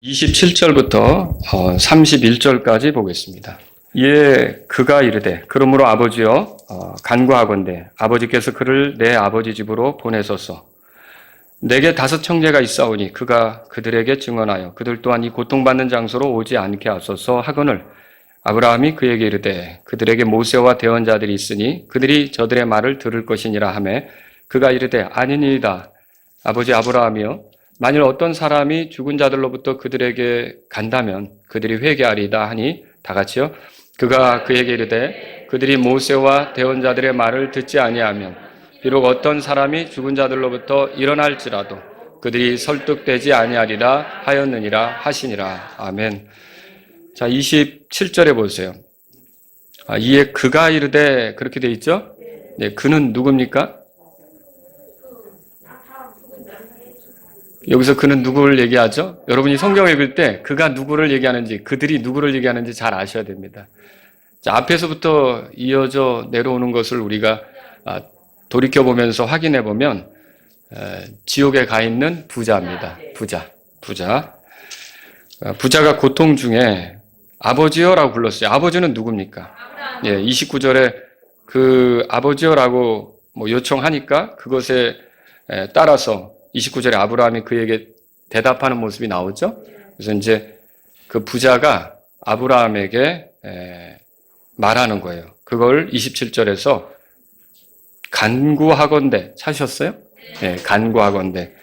27절부터 31절까지 보겠습니다. 이에 그가 이르되 그러므로 아버지여 간구하건대 아버지께서 그를 내 아버지 집으로 보내소서. 내게 5 형제가 있사오니 그가 그들에게 증언하여 그들 또한 이 고통받는 장소로 오지 않게 하소서 하거늘 아브라함이 그에게 이르되 그들에게 모세와 대언자들이 있으니 그들이 저들의 말을 들을 것이니라 하매 그가 이르되 아니니이다. 아버지 아브라함이여 만일 어떤 사람이 죽은 자들로부터 그들에게 간다면 그들이 회개하리이다 하니 다같이요. 그가 그에게 이르되 그들이 모세와 대언자들의 말을 듣지 아니하면 비록 어떤 사람이 죽은 자들로부터 일어날지라도 그들이 설득되지 아니하리라 하였느니라 하시니라. 아멘. 자, 27절에 보세요. 이에 그가 이르되 그렇게 돼 있죠? 네, 그는 누굽니까? 여기서 그는 누구를 얘기하죠? 여러분이 성경 읽을 때 그가 누구를 얘기하는지, 그들이 누구를 얘기하는지 잘 아셔야 됩니다. 자, 앞에서부터 이어져 내려오는 것을 우리가 돌이켜보면서 확인해보면 지옥에 가 있는 부자입니다. 부자가 고통 중에 아버지여라고 불렀어요. 아버지는 누굽니까? 예, 29절에 그 아버지여라고 요청하니까 그것에 따라서 29절에 아브라함이 그에게 대답하는 모습이 나오죠. 그래서 이제 그 부자가 아브라함에게 말하는 거예요. 그걸 27절에서 간구하건대 찾으셨어요? 네, 간구하건대.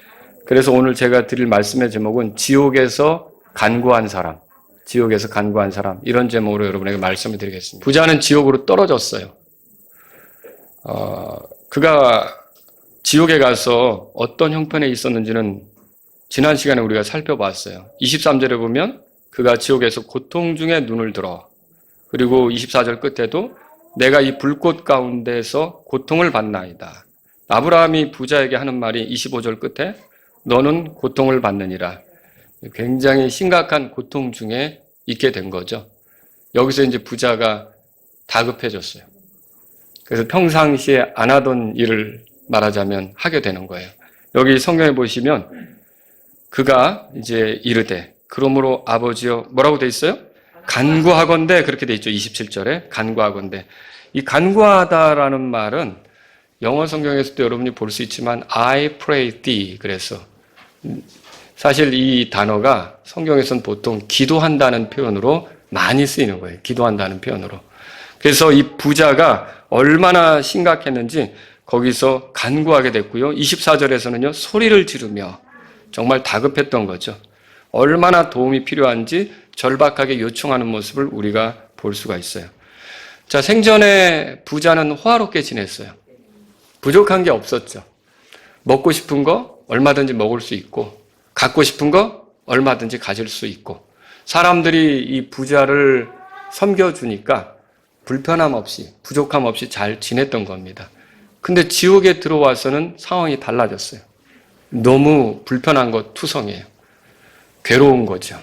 그래서 오늘 제가 드릴 말씀의 제목은 지옥에서 간구한 사람, 이런 제목으로 여러분에게 말씀을 드리겠습니다. 부자는 지옥으로 떨어졌어요. 그가 지옥에 가서 어떤 형편에 있었는지는 지난 시간에 우리가 살펴봤어요. 23절에 보면 그가 지옥에서 고통 중에 눈을 들어, 그리고 24절 끝에도 내가 이 불꽃 가운데서 고통을 받나이다. 아브라함이 부자에게 하는 말이 25절 끝에 너는 고통을 받느니라. 굉장히 심각한 고통 중에 있게 된 거죠. 여기서 이제 부자가 다급해졌어요. 그래서 평상시에 안 하던 일을 말하자면 하게 되는 거예요. 여기 성경에 보시면 그가 이제 이르되 그러므로 아버지여 뭐라고 돼 있어요? 간구하건대 그렇게 돼 있죠. 27절에 간구하건대. 이 간구하다라는 말은 영어 성경에서도 여러분이 볼 수 있지만 I pray thee 그래서 사실 이 단어가 성경에서는 보통 기도한다는 표현으로 많이 쓰이는 거예요. 기도한다는 표현으로. 그래서 이 부자가 얼마나 심각했는지 거기서 간구하게 됐고요. 24절에서는요, 소리를 지르며 정말 다급했던 거죠. 얼마나 도움이 필요한지 절박하게 요청하는 모습을 우리가 볼 수가 있어요. 자, 생전에 부자는 호화롭게 지냈어요. 부족한 게 없었죠. 먹고 싶은 거 얼마든지 먹을 수 있고, 갖고 싶은 거 얼마든지 가질 수 있고, 사람들이 이 부자를 섬겨주니까 불편함 없이, 부족함 없이 잘 지냈던 겁니다. 근데 지옥에 들어와서는 상황이 달라졌어요. 너무 불편한 것 투성이에요. 괴로운 거죠.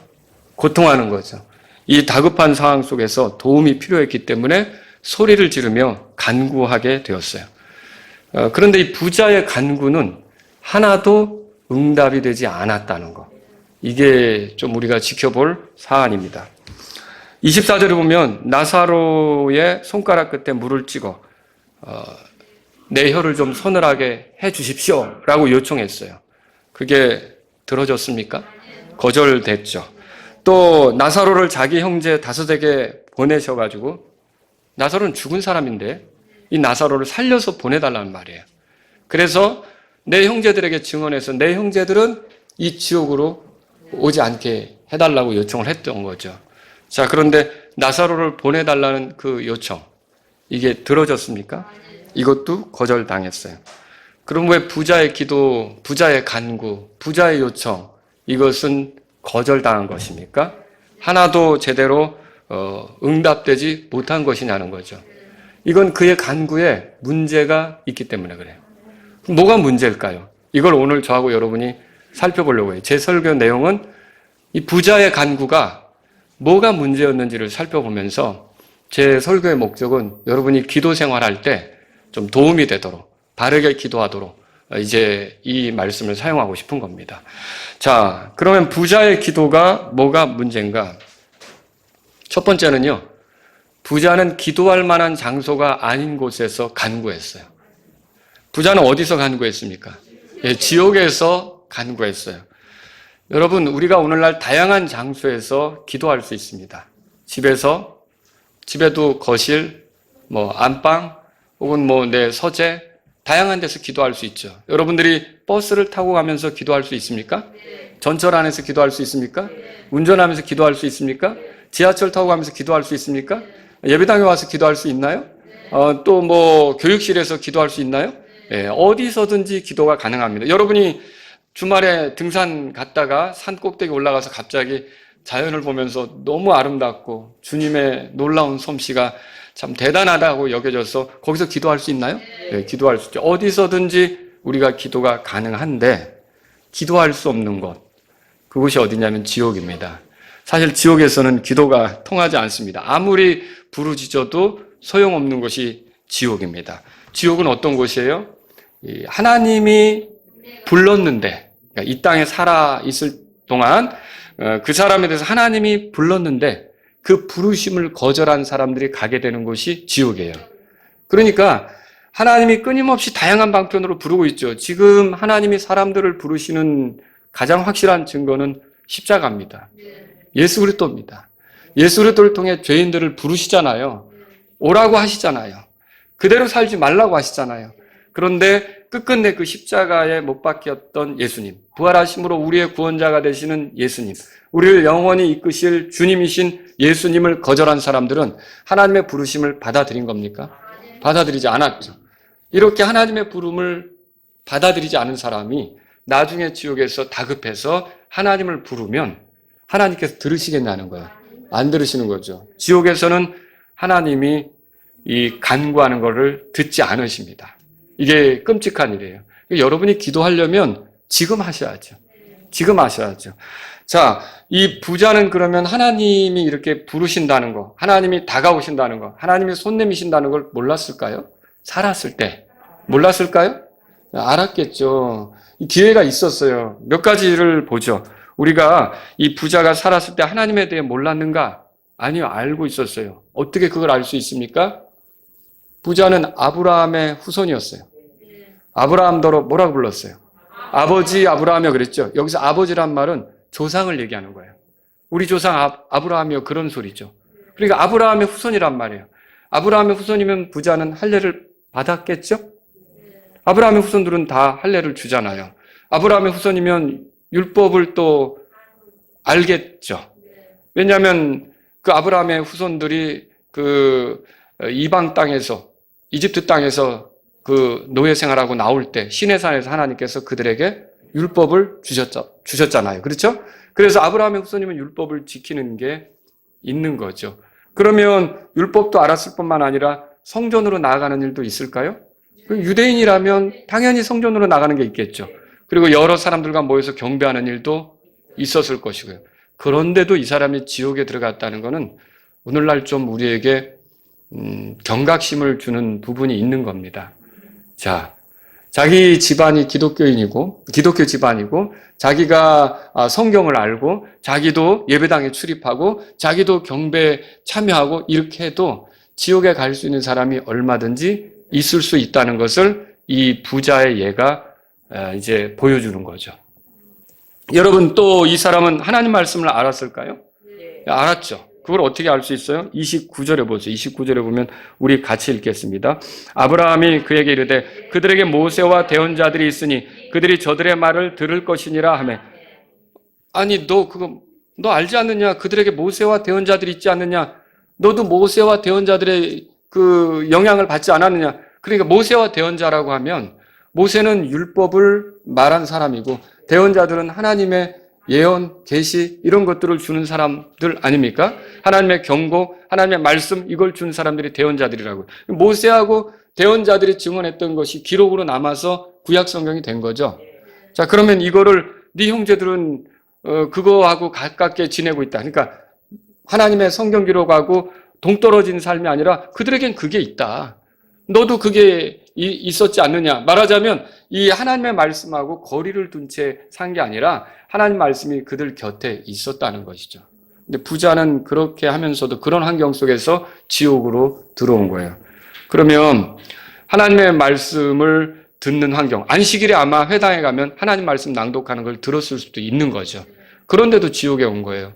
고통하는 거죠. 이 다급한 상황 속에서 도움이 필요했기 때문에 소리를 지르며 간구하게 되었어요. 그런데 이 부자의 간구는 하나도 응답이 되지 않았다는 거. 이게 좀 우리가 지켜볼 사안입니다. 24절에 보면 나사로의 손가락 끝에 물을 찍어 내 혀를 좀 서늘하게 해 주십시오 라고 요청했어요. 그게 들어졌습니까? 거절됐죠. 또 나사로를 자기 형제 5에게 보내셔가지고 나사로는 죽은 사람인데 이 나사로를 살려서 보내달라는 말이에요. 그래서 내 형제들에게 증언해서 내 형제들은 이 지옥으로 오지 않게 해달라고 요청을 했던 거죠. 자, 그런데 나사로를 보내달라는 그 요청, 이게 들어졌습니까? 이것도 거절당했어요. 그럼 왜 부자의 기도, 부자의 간구, 부자의 요청, 이것은 거절당한 것입니까? 하나도 제대로 응답되지 못한 것이냐는 거죠. 이건 그의 간구에 문제가 있기 때문에 그래요. 뭐가 문제일까요? 이걸 오늘 저하고 여러분이 살펴보려고 해요. 제 설교 내용은 이 부자의 간구가 뭐가 문제였는지를 살펴보면서 제 설교의 목적은 여러분이 기도 생활할 때 좀 도움이 되도록, 바르게 기도하도록, 이제 이 말씀을 사용하고 싶은 겁니다. 자, 그러면 부자의 기도가 뭐가 문제인가? 첫 번째는요, 부자는 기도할 만한 장소가 아닌 곳에서 간구했어요. 부자는 어디서 간구했습니까? 예, 지옥에서 간구했어요. 여러분, 우리가 오늘날 다양한 장소에서 기도할 수 있습니다. 집에서, 집에도 거실, 안방, 혹은 내 서재, 다양한 데서 기도할 수 있죠. 여러분들이 버스를 타고 가면서 기도할 수 있습니까? 전철 안에서 기도할 수 있습니까? 운전하면서 기도할 수 있습니까? 지하철 타고 가면서 기도할 수 있습니까? 예배당에 와서 기도할 수 있나요? 또 교육실에서 기도할 수 있나요? 예, 어디서든지 기도가 가능합니다. 여러분이 주말에 등산 갔다가 산 꼭대기 올라가서 갑자기 자연을 보면서 너무 아름답고 주님의 놀라운 솜씨가 참 대단하다고 여겨져서 거기서 기도할 수 있나요? 네, 기도할 수 있죠. 어디서든지 우리가 기도가 가능한데 기도할 수 없는 곳, 그곳이 어디냐면 지옥입니다. 사실 지옥에서는 기도가 통하지 않습니다. 아무리 부르짖어도 소용없는 곳이 지옥입니다. 지옥은 어떤 곳이에요? 하나님이 불렀는데, 그러니까 이 땅에 살아 있을 동안 그 사람에 대해서 하나님이 불렀는데 그 부르심을 거절한 사람들이 가게 되는 곳이 지옥이에요. 그러니까 하나님이 끊임없이 다양한 방편으로 부르고 있죠. 지금 하나님이 사람들을 부르시는 가장 확실한 증거는 십자가입니다. 예수 그리스도입니다. 예수 그리스도를 통해 죄인들을 부르시잖아요. 오라고 하시잖아요. 그대로 살지 말라고 하시잖아요. 그런데 끝끝내 그 십자가에 못 박혔던 예수님, 부활하심으로 우리의 구원자가 되시는 예수님, 우리를 영원히 이끄실 주님이신 예수님을 거절한 사람들은 하나님의 부르심을 받아들인 겁니까? 받아들이지 않았죠. 이렇게 하나님의 부름을 받아들이지 않은 사람이 나중에 지옥에서 다급해서 하나님을 부르면 하나님께서 들으시겠냐는 거예요. 안 들으시는 거죠. 지옥에서는 하나님이 이 간구하는 것을 듣지 않으십니다. 이게 끔찍한 일이에요. 여러분이 기도하려면 지금 하셔야죠. 지금 하셔야죠. 자, 이 부자는 그러면 하나님이 이렇게 부르신다는 거, 하나님이 다가오신다는 거, 하나님이 손 내미신다는 걸 몰랐을까요? 살았을 때. 몰랐을까요? 알았겠죠. 기회가 있었어요. 몇 가지를 보죠. 우리가 이 부자가 살았을 때 하나님에 대해 몰랐는가? 아니요, 알고 있었어요. 어떻게 그걸 알 수 있습니까? 부자는 아브라함의 후손이었어요. 아브라함더러 뭐라고 불렀어요? 아버지 아브라함이요 그랬죠. 여기서 아버지란 말은 조상을 얘기하는 거예요. 우리 조상 아브라함이요 그런 소리죠. 그러니까 아브라함의 후손이란 말이에요. 아브라함의 후손이면 부자는 할례를 받았겠죠? 아브라함의 후손들은 다 할례를 주잖아요. 아브라함의 후손이면 율법을 또 알겠죠. 왜냐하면 그 아브라함의 후손들이 그 이방 땅에서, 이집트 땅에서 그 노예 생활하고 나올 때 시내산에서 하나님께서 그들에게 율법을 주셨잖아요. 그렇죠? 그래서 아브라함의 후손이면 율법을 지키는 게 있는 거죠. 그러면 율법도 알았을 뿐만 아니라 성전으로 나아가는 일도 있을까요? 유대인이라면 당연히 성전으로 나가는 게 있겠죠. 그리고 여러 사람들과 모여서 경배하는 일도 있었을 것이고요. 그런데도 이 사람이 지옥에 들어갔다는 것은 오늘날 좀 우리에게 경각심을 주는 부분이 있는 겁니다. 자, 자기 집안이 기독교 집안이고, 자기가 성경을 알고, 자기도 예배당에 출입하고, 자기도 경배에 참여하고, 이렇게 해도 지옥에 갈 수 있는 사람이 얼마든지 있을 수 있다는 것을 이 부자의 예가 이제 보여주는 거죠. 여러분, 또 이 사람은 하나님 말씀을 알았을까요? 알았죠. 그걸 어떻게 알 수 있어요? 29절에 보세요. 29절에 보면 우리 같이 읽겠습니다. 아브라함이 그에게 이르되 그들에게 모세와 대언자들이 있으니 그들이 저들의 말을 들을 것이니라 하매. 아니 너 알지 않느냐? 그들에게 모세와 대언자들이 있지 않느냐? 너도 모세와 대언자들의 그 영향을 받지 않았느냐? 그러니까 모세와 대언자라고 하면 모세는 율법을 말한 사람이고 대언자들은 하나님의 예언, 계시 이런 것들을 주는 사람들 아닙니까? 하나님의 경고, 하나님의 말씀 이걸 준 사람들이 대언자들이라고요. 모세하고 대언자들이 증언했던 것이 기록으로 남아서 구약 성경이 된 거죠. 자, 그러면 이거를 네 형제들은 그거하고 가깝게 지내고 있다. 그러니까 하나님의 성경 기록하고 동떨어진 삶이 아니라 그들에겐 그게 있다. 너도 그게 있었지 않느냐. 말하자면 이 하나님의 말씀하고 거리를 둔 채 산 게 아니라 하나님 말씀이 그들 곁에 있었다는 것이죠. 근데 부자는 그렇게 하면서도 그런 환경 속에서 지옥으로 들어온 거예요. 그러면 하나님의 말씀을 듣는 환경, 안식일에 아마 회당에 가면 하나님 말씀 낭독하는 걸 들었을 수도 있는 거죠. 그런데도 지옥에 온 거예요.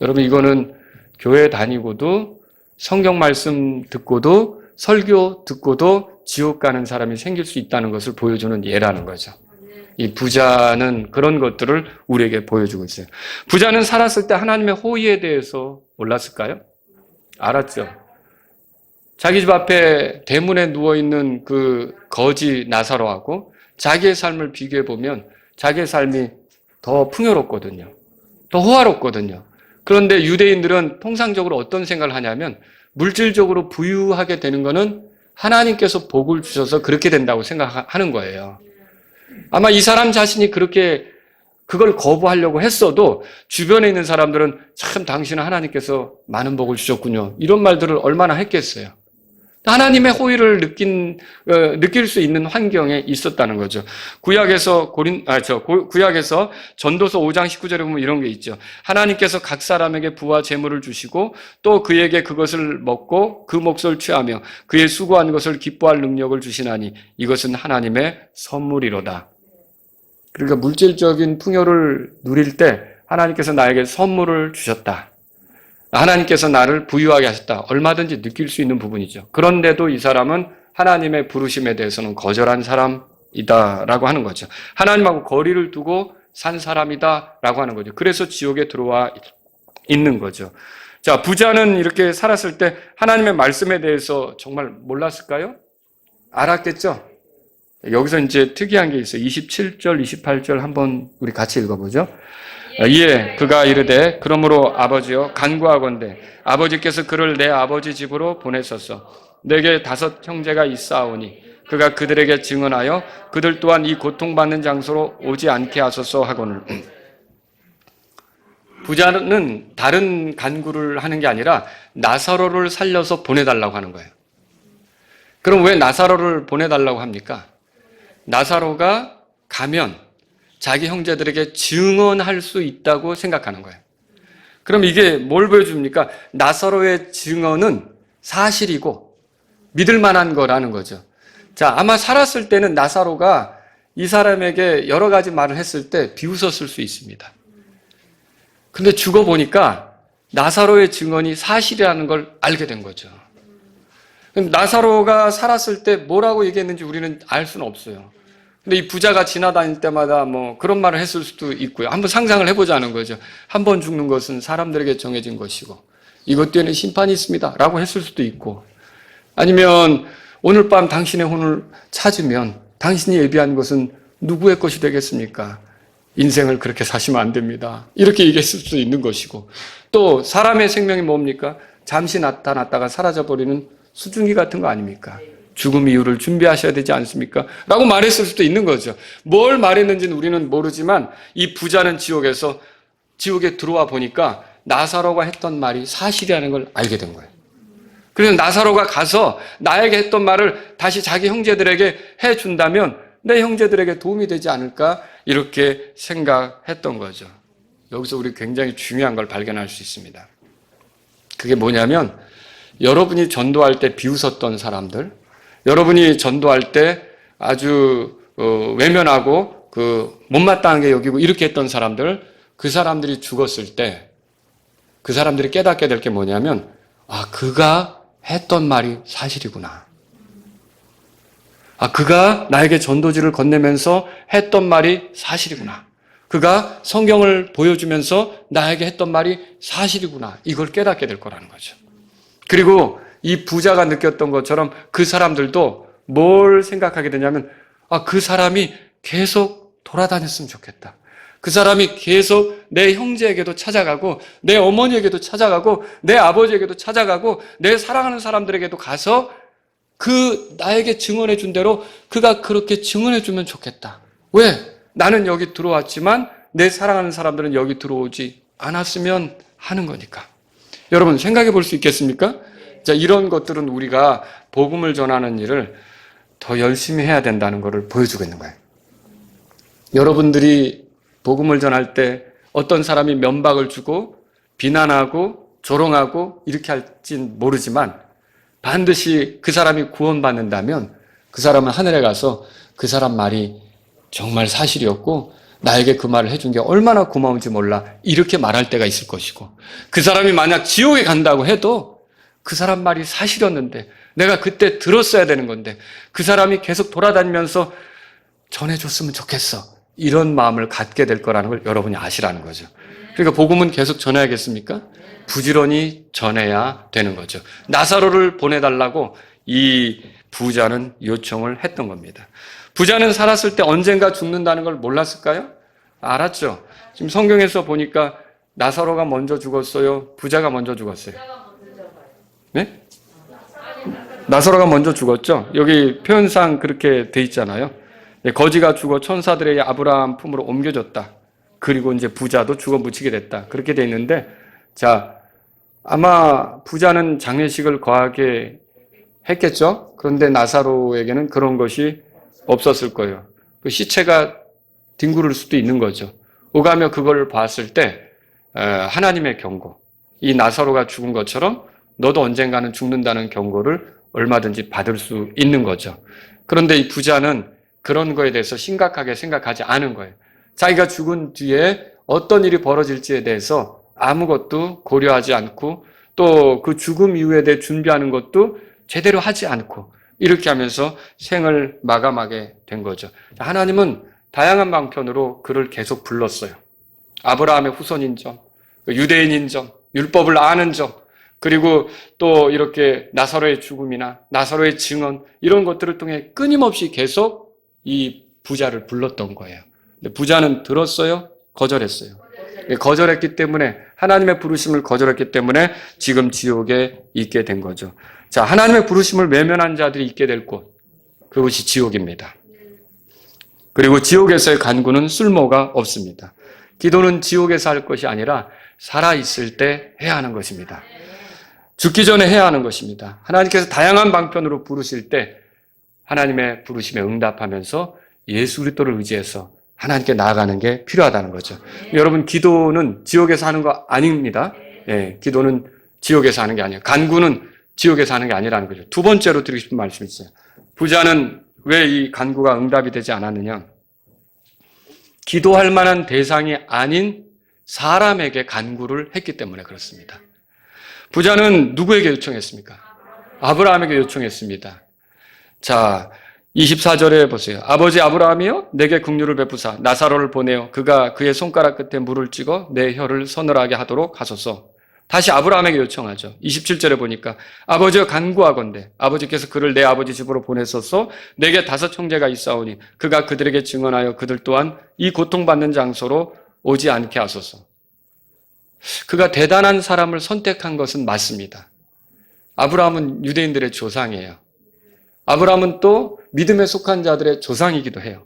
여러분, 이거는 교회 다니고도 성경 말씀 듣고도 설교 듣고도 지옥 가는 사람이 생길 수 있다는 것을 보여주는 예라는 거죠. 이 부자는 그런 것들을 우리에게 보여주고 있어요. 부자는 살았을 때 하나님의 호의에 대해서 몰랐을까요? 알았죠. 자기 집 앞에 대문에 누워있는 그 거지 나사로하고 자기의 삶을 비교해 보면 자기의 삶이 더 풍요롭거든요. 더 호화롭거든요. 그런데 유대인들은 통상적으로 어떤 생각을 하냐면 물질적으로 부유하게 되는 거는 하나님께서 복을 주셔서 그렇게 된다고 생각하는 거예요. 아마 이 사람 자신이 그렇게 그걸 거부하려고 했어도 주변에 있는 사람들은 참 당신은 하나님께서 많은 복을 주셨군요. 이런 말들을 얼마나 했겠어요. 하나님의 호의를 느낄 수 있는 환경에 있었다는 거죠. 구약에서 구약에서 전도서 5장 19절에 보면 이런 게 있죠. 하나님께서 각 사람에게 부와 재물을 주시고 또 그에게 그것을 먹고 그 몫을 취하며 그의 수고한 것을 기뻐할 능력을 주시나니 이것은 하나님의 선물이로다. 그러니까 물질적인 풍요를 누릴 때 하나님께서 나에게 선물을 주셨다. 하나님께서 나를 부유하게 하셨다. 얼마든지 느낄 수 있는 부분이죠. 그런데도 이 사람은 하나님의 부르심에 대해서는 거절한 사람이다라고 하는 거죠. 하나님하고 거리를 두고 산 사람이다라고 하는 거죠. 그래서 지옥에 들어와 있는 거죠. 자, 부자는 이렇게 살았을 때 하나님의 말씀에 대해서 정말 몰랐을까요? 알았겠죠? 여기서 이제 특이한 게 있어요. 27절, 28절 한번 우리 같이 읽어보죠. 이에 그가 이르되 그러므로 아버지여 간구하건대 아버지께서 그를 내 아버지 집으로 보내소서. 내게 5 형제가 있사오니 그가 그들에게 증언하여 그들 또한 이 고통받는 장소로 오지 않게 하소서 하거늘. 부자는 다른 간구를 하는 게 아니라 나사로를 살려서 보내달라고 하는 거예요. 그럼 왜 나사로를 보내달라고 합니까? 나사로가 가면 자기 형제들에게 증언할 수 있다고 생각하는 거예요. 그럼 이게 뭘 보여줍니까? 나사로의 증언은 사실이고 믿을 만한 거라는 거죠. 자, 아마 살았을 때는 나사로가 이 사람에게 여러 가지 말을 했을 때 비웃었을 수 있습니다. 근데 죽어보니까 나사로의 증언이 사실이라는 걸 알게 된 거죠. 나사로가 살았을 때 뭐라고 얘기했는지 우리는 알 수는 없어요. 근데 이 부자가 지나다닐 때마다 뭐 그런 말을 했을 수도 있고요. 한번 상상을 해보자는 거죠. 한 번 죽는 것은 사람들에게 정해진 것이고 이것 뒤에는 심판이 있습니다 라고 했을 수도 있고, 아니면 오늘 밤 당신의 혼을 찾으면 당신이 예비한 것은 누구의 것이 되겠습니까? 인생을 그렇게 사시면 안 됩니다. 이렇게 얘기했을 수도 있는 것이고, 또 사람의 생명이 뭡니까? 잠시 나타났다가 사라져버리는 수증기 같은 거 아닙니까? 죽음 이후를 준비하셔야 되지 않습니까? 라고 말했을 수도 있는 거죠. 뭘 말했는지는 우리는 모르지만 이 부자는 지옥에 들어와 보니까 나사로가 했던 말이 사실이라는 걸 알게 된 거예요. 그래서 나사로가 가서 나에게 했던 말을 다시 자기 형제들에게 해준다면 내 형제들에게 도움이 되지 않을까, 이렇게 생각했던 거죠. 여기서 우리 굉장히 중요한 걸 발견할 수 있습니다. 그게 뭐냐면, 여러분이 전도할 때 비웃었던 사람들, 여러분이 전도할 때 아주 외면하고 못마땅하게 여기고 이렇게 했던 사람들, 그 사람들이 죽었을 때 그 사람들이 깨닫게 될 게 뭐냐면, 아, 그가 했던 말이 사실이구나. 아, 그가 나에게 전도지를 건네면서 했던 말이 사실이구나. 그가 성경을 보여주면서 나에게 했던 말이 사실이구나. 이걸 깨닫게 될 거라는 거죠. 그리고 이 부자가 느꼈던 것처럼 그 사람들도 뭘 생각하게 되냐면, 아, 그 사람이 계속 돌아다녔으면 좋겠다. 그 사람이 계속 내 형제에게도 찾아가고 내 어머니에게도 찾아가고 내 아버지에게도 찾아가고 내 사랑하는 사람들에게도 가서 그 나에게 증언해 준 대로 그가 그렇게 증언해 주면 좋겠다. 왜? 나는 여기 들어왔지만 내 사랑하는 사람들은 여기 들어오지 않았으면 하는 거니까. 여러분, 생각해 볼 수 있겠습니까? 자, 이런 것들은 우리가 복음을 전하는 일을 더 열심히 해야 된다는 것을 보여주고 있는 거예요. 여러분들이 복음을 전할 때 어떤 사람이 면박을 주고 비난하고 조롱하고 이렇게 할진 모르지만 반드시 그 사람이 구원받는다면 그 사람은 하늘에 가서 그 사람 말이 정말 사실이었고 나에게 그 말을 해준 게 얼마나 고마운지 몰라 이렇게 말할 때가 있을 것이고, 그 사람이 만약 지옥에 간다고 해도 그 사람 말이 사실이었는데 내가 그때 들었어야 되는 건데 그 사람이 계속 돌아다니면서 전해줬으면 좋겠어, 이런 마음을 갖게 될 거라는 걸 여러분이 아시라는 거죠. 그러니까 복음은 계속 전해야겠습니까? 부지런히 전해야 되는 거죠. 나사로를 보내달라고 이 부자는 요청을 했던 겁니다. 부자는 살았을 때 언젠가 죽는다는 걸 몰랐을까요? 알았죠. 지금 성경에서 보니까 나사로가 먼저 죽었어요? 부자가 먼저 죽었어요? 네? 나사로가 먼저 죽었죠. 여기 표현상 그렇게 돼 있잖아요. 거지가 죽어 천사들의 아브라함 품으로 옮겨졌다. 그리고 이제 부자도 죽어 묻히게 됐다. 그렇게 돼 있는데, 자, 아마 부자는 장례식을 거하게 했겠죠. 그런데 나사로에게는 그런 것이 없었을 거예요. 그 시체가 뒹구를 수도 있는 거죠. 오가며 그걸 봤을 때 하나님의 경고, 이 나사로가 죽은 것처럼 너도 언젠가는 죽는다는 경고를 얼마든지 받을 수 있는 거죠. 그런데 이 부자는 그런 거에 대해서 심각하게 생각하지 않은 거예요. 자기가 죽은 뒤에 어떤 일이 벌어질지에 대해서 아무것도 고려하지 않고 또 그 죽음 이후에 대해 준비하는 것도 제대로 하지 않고 이렇게 하면서 생을 마감하게 된 거죠. 하나님은 다양한 방편으로 그를 계속 불렀어요. 아브라함의 후손인 점, 유대인인 점, 율법을 아는 점, 그리고 또 이렇게 나사로의 죽음이나 나사로의 증언, 이런 것들을 통해 끊임없이 계속 이 부자를 불렀던 거예요. 근데 부자는 들었어요? 거절했어요? 거절했기 때문에, 하나님의 부르심을 거절했기 때문에 지금 지옥에 있게 된 거죠. 자, 하나님의 부르심을 외면한 자들이 있게 될 곳, 그것이 지옥입니다. 그리고 지옥에서의 간구는 쓸모가 없습니다. 기도는 지옥에서 할 것이 아니라 살아있을 때 해야 하는 것입니다. 죽기 전에 해야 하는 것입니다. 하나님께서 다양한 방편으로 부르실 때 하나님의 부르심에 응답하면서 예수 그리스도를 의지해서 하나님께 나아가는 게 필요하다는 거죠. 여러분, 기도는 지옥에서 하는 거 아닙니다. 예, 기도는 지옥에서 하는 게 아니에요. 간구는 지옥에서 하는 게 아니라는 거죠. 두 번째로 드리고 싶은 말씀이 있어요. 부자는 왜 이 간구가 응답이 되지 않았느냐? 기도할 만한 대상이 아닌 사람에게 간구를 했기 때문에 그렇습니다. 부자는 누구에게 요청했습니까? 아브라함에게 요청했습니다. 자, 24절에 보세요. 아버지 아브라함이여, 내게 긍휼을 베푸사 나사로를 보내어 그가 그의 손가락 끝에 물을 찍어 내 혀를 서늘하게 하도록 하소서. 다시 아브라함에게 요청하죠. 27절에 보니까 아버지여 간구하건대 아버지께서 그를 내 아버지 집으로 보내소서. 내게 5 형제가 있사오니 그가 그들에게 증언하여 그들 또한 이 고통받는 장소로 오지 않게 하소서. 그가 대단한 사람을 선택한 것은 맞습니다. 아브라함은 유대인들의 조상이에요. 아브라함은 또 믿음에 속한 자들의 조상이기도 해요.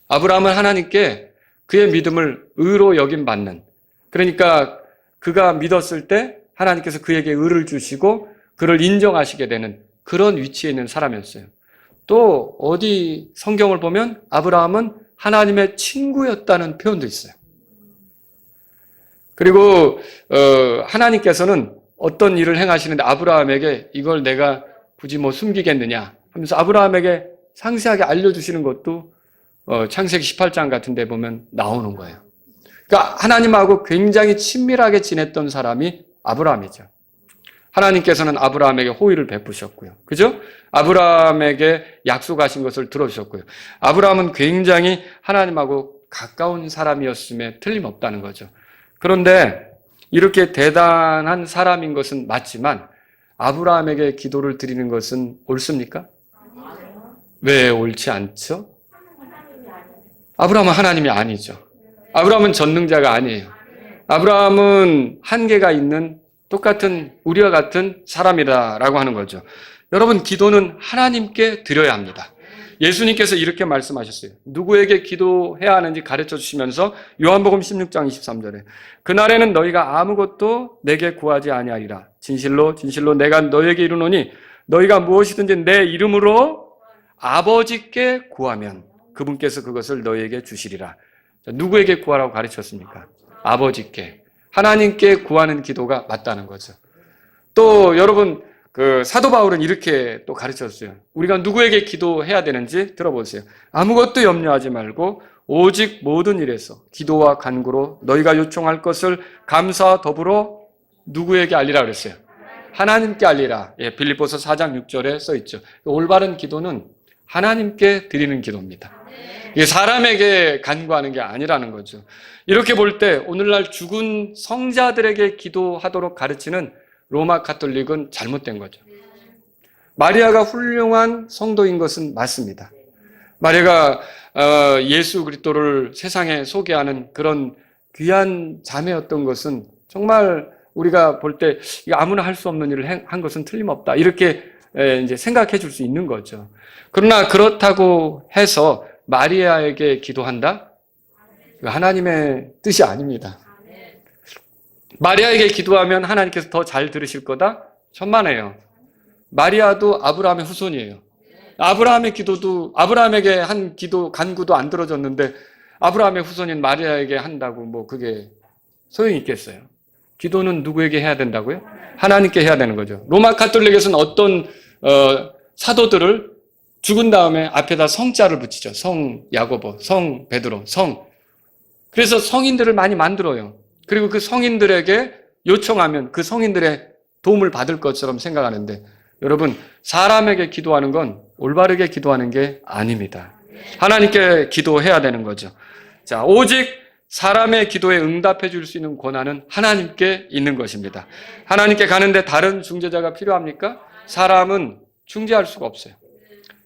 아브라함은 하나님께 그의 믿음을 의로 여김받는, 그러니까 그가 믿었을 때 하나님께서 그에게 의를 주시고 그를 인정하시게 되는 그런 위치에 있는 사람이었어요. 또 어디 성경을 보면 아브라함은 하나님의 친구였다는 표현도 있어요. 그리고 하나님께서는 어떤 일을 행하시는데 아브라함에게 이걸 내가 굳이 뭐 숨기겠느냐 하면서 아브라함에게 상세하게 알려주시는 것도 창세기 18장 같은 데 보면 나오는 거예요. 그러니까 하나님하고 굉장히 친밀하게 지냈던 사람이 아브라함이죠. 하나님께서는 아브라함에게 호의를 베푸셨고요. 그죠? 아브라함에게 약속하신 것을 들어주셨고요. 아브라함은 굉장히 하나님하고 가까운 사람이었음에 틀림없다는 거죠. 그런데 이렇게 대단한 사람인 것은 맞지만 아브라함에게 기도를 드리는 것은 옳습니까? 왜 옳지 않죠? 아브라함은 하나님이 아니죠. 아브라함은 전능자가 아니에요. 아브라함은 한계가 있는 똑같은 우리와 같은 사람이다라고 하는 거죠. 여러분, 기도는 하나님께 드려야 합니다. 예수님께서 이렇게 말씀하셨어요. 누구에게 기도해야 하는지 가르쳐 주시면서 요한복음 16장 23절에 그날에는 너희가 아무것도 내게 구하지 아니하리라. 진실로 진실로 내가 너희에게 이르노니 너희가 무엇이든지 내 이름으로 아버지께 구하면 그분께서 그것을 너희에게 주시리라. 누구에게 구하라고 가르쳤습니까? 아버지께. 하나님께 구하는 기도가 맞다는 거죠. 또 여러분, 사도 바울은 이렇게 또 가르쳤어요. 우리가 누구에게 기도해야 되는지 들어보세요. 아무것도 염려하지 말고 오직 모든 일에서 기도와 간구로 너희가 요청할 것을 감사와 더불어 누구에게 알리라 그랬어요? 하나님께 알리라. 예, 빌립보서 4장 6절에 써 있죠. 올바른 기도는 하나님께 드리는 기도입니다. 이게 사람에게 간구하는 게 아니라는 거죠. 이렇게 볼 때 오늘날 죽은 성자들에게 기도하도록 가르치는 로마 가톨릭은 잘못된 거죠. 마리아가 훌륭한 성도인 것은 맞습니다. 마리아가 예수 그리스도를 세상에 소개하는 그런 귀한 자매였던 것은 정말 우리가 볼 때 아무나 할 수 없는 일을 한 것은 틀림없다. 이렇게 이제 생각해 줄 수 있는 거죠. 그러나 그렇다고 해서 마리아에게 기도한다? 하나님의 뜻이 아닙니다. 마리아에게 기도하면 하나님께서 더 잘 들으실 거다? 천만에요. 마리아도 아브라함의 후손이에요. 아브라함의 기도도, 아브라함에게 한 기도, 간구도 안 들어졌는데 아브라함의 후손인 마리아에게 한다고 그게 소용이 있겠어요? 기도는 누구에게 해야 된다고요? 하나님께 해야 되는 거죠. 로마 가톨릭에서는 어떤 사도들을 죽은 다음에 앞에다 성자를 붙이죠. 성 야고보, 성 베드로, 성. 그래서 성인들을 많이 만들어요. 그리고 그 성인들에게 요청하면 그 성인들의 도움을 받을 것처럼 생각하는데 여러분, 사람에게 기도하는 건 올바르게 기도하는 게 아닙니다. 하나님께 기도해야 되는 거죠. 자, 오직 사람의 기도에 응답해 줄 수 있는 권한은 하나님께 있는 것입니다. 하나님께 가는데 다른 중재자가 필요합니까? 사람은 중재할 수가 없어요.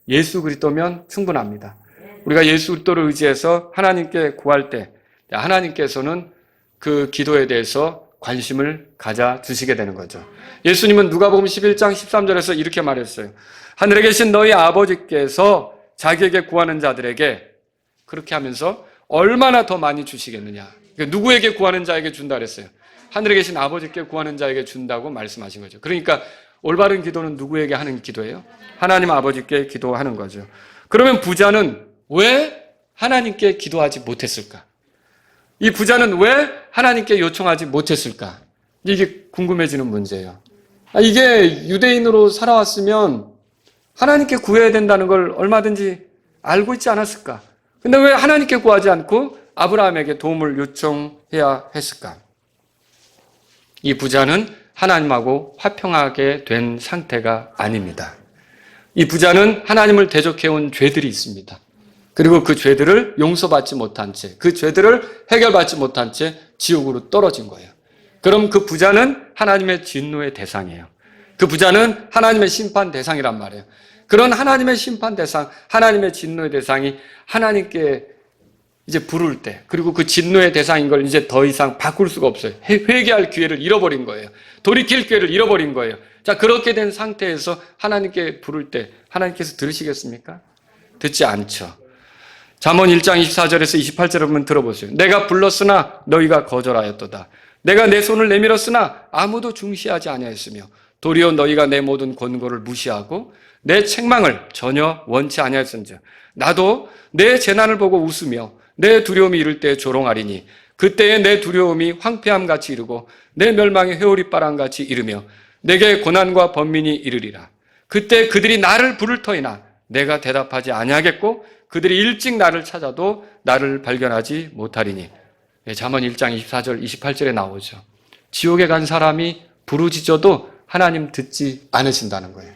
예수 그리스도면 충분합니다. 우리가 예수 그리스도를 의지해서 하나님께 구할 때 하나님께서는 그 기도에 대해서 관심을 가져 주시게 되는 거죠. 예수님은 누가복음 11장 13절에서 이렇게 말했어요. 하늘에 계신 너희 아버지께서 자기에게 구하는 자들에게 그렇게 하면서 얼마나 더 많이 주시겠느냐. 누구에게 구하는 자에게 준다 그랬어요. 하늘에 계신 아버지께 구하는 자에게 준다고 말씀하신 거죠. 그러니까 올바른 기도는 누구에게 하는 기도예요? 하나님 아버지께 기도하는 거죠. 그러면 부자는 왜 하나님께 기도하지 못했을까? 이 부자는 왜 하나님께 요청하지 못했을까? 이게 궁금해지는 문제예요. 이게 유대인으로 살아왔으면 하나님께 구해야 된다는 걸 얼마든지 알고 있지 않았을까? 근데 왜 하나님께 구하지 않고 아브라함에게 도움을 요청해야 했을까? 이 부자는 하나님하고 화평하게 된 상태가 아닙니다. 이 부자는 하나님을 대적해온 죄들이 있습니다. 그리고 그 죄들을 용서받지 못한 채, 그 죄들을 해결받지 못한 채 지옥으로 떨어진 거예요. 그럼 그 부자는 하나님의 진노의 대상이에요. 그 부자는 하나님의 심판 대상이란 말이에요. 그런 하나님의 심판 대상, 하나님의 진노의 대상이 하나님께 이제 부를 때, 그리고 그 진노의 대상인 걸 이제 더 이상 바꿀 수가 없어요. 회개할 기회를 잃어버린 거예요. 돌이킬 기회를 잃어버린 거예요. 자, 그렇게 된 상태에서 하나님께 부를 때 하나님께서 들으시겠습니까? 듣지 않죠. 잠언 1장 24절에서 28절을 한번 들어보세요. 내가 불렀으나 너희가 거절하였도다. 내가 내 손을 내밀었으나 아무도 중시하지 아니하였으며 도리어 너희가 내 모든 권고를 무시하고 내 책망을 전혀 원치 아니하였은즉 나도 내 재난을 보고 웃으며 내 두려움이 이를 때 조롱하리니 그때에 내 두려움이 황폐함같이 이르고 내 멸망이 회오리바람같이 이르며 내게 고난과 번민이 이르리라. 그때 그들이 나를 부를 터이나 내가 대답하지 아니하겠고 그들이 일찍 나를 찾아도 나를 발견하지 못하리니. 잠언 1장 24절 28절에 나오죠. 지옥에 간 사람이 부르짖어도 하나님 듣지 않으신다는 거예요.